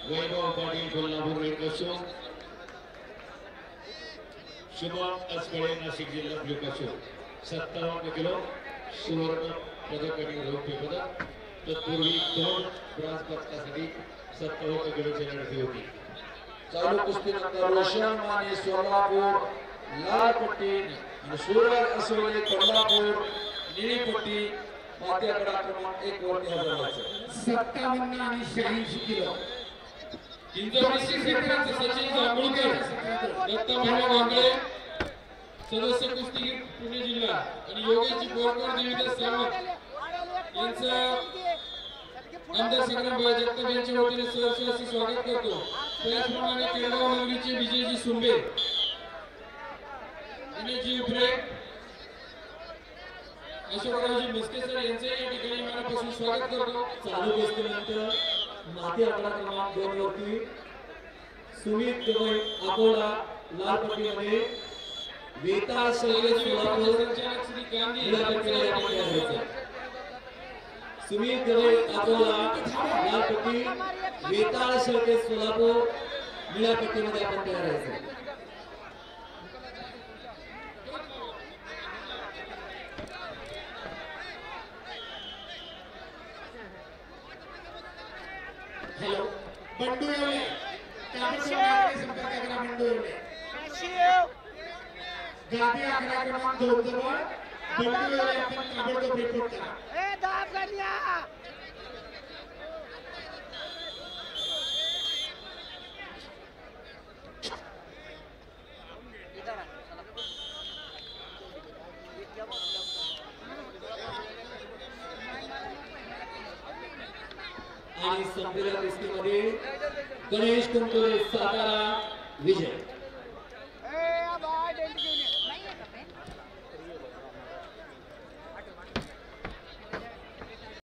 वैभव Patil Kolhapur red कशो, शुभम अस्कळे नाशिक जिल्हा blue कशो 57 किलो सुवर्ण पदक आणि रौप्य पदक। तत्पूर्वी 2 ब्रांज पदकासाठी 57 किलोची लढत होती। चालू कुस्तीनंतर रोशन माने सोलापूर लाल पट्टी आणि सूरज असोले कोल्हापूर निळी पट्टी माती आकडा क्रमांक 1 वरती हजर व्हायचं। 57 आणि 86 किलो इंद्रप्रसिद्ध क्षेत्राचे सचिन जांभूळकर, दत्ता भाऊ वांगळे सदस्य कुस्तीगीर पुणे जिल्हा आणि योगेशजी बोरकर देवीदास सावंत यांचा आमदार संग्राम भाई जगताप यांच्या वतीने सहर्ष स्वागत करतो। त्याचप्रमाणे केळगाव नगरीचे विजयजी सुंबे, विनयजी उपरे, अशोकरावजी मस्केसर यांचे या ठिकाणी मनापासून स्वागत करतो। चालू कुस्तीनंतर माती आकडा क्रमांक 2 वरती सुमित गवई अकोला लाल पट्टीमध्ये वेताळ शैलेश सोलापूर संचालक श्री गांधी निळ्या पट्टीला या ठिकाणी हजर। सुमित गवई अकोला लाल पट्टी, वेताळ शैलेश सोलापूर निळ्या पट्टीमध्ये आपण तयार व्हायचं। हॅलो बंडू येवले ताबडतोब संपर्क करा। बंडू येवले गादी आकडा क्रमांक 2 जवळ बंडू येवले आपण ताबडतोब रिपोर्ट करा। ए दाब गलिया आणि संपलेल्या कुस्तीमध्ये गणेश कुंटोरे सातारा विजय।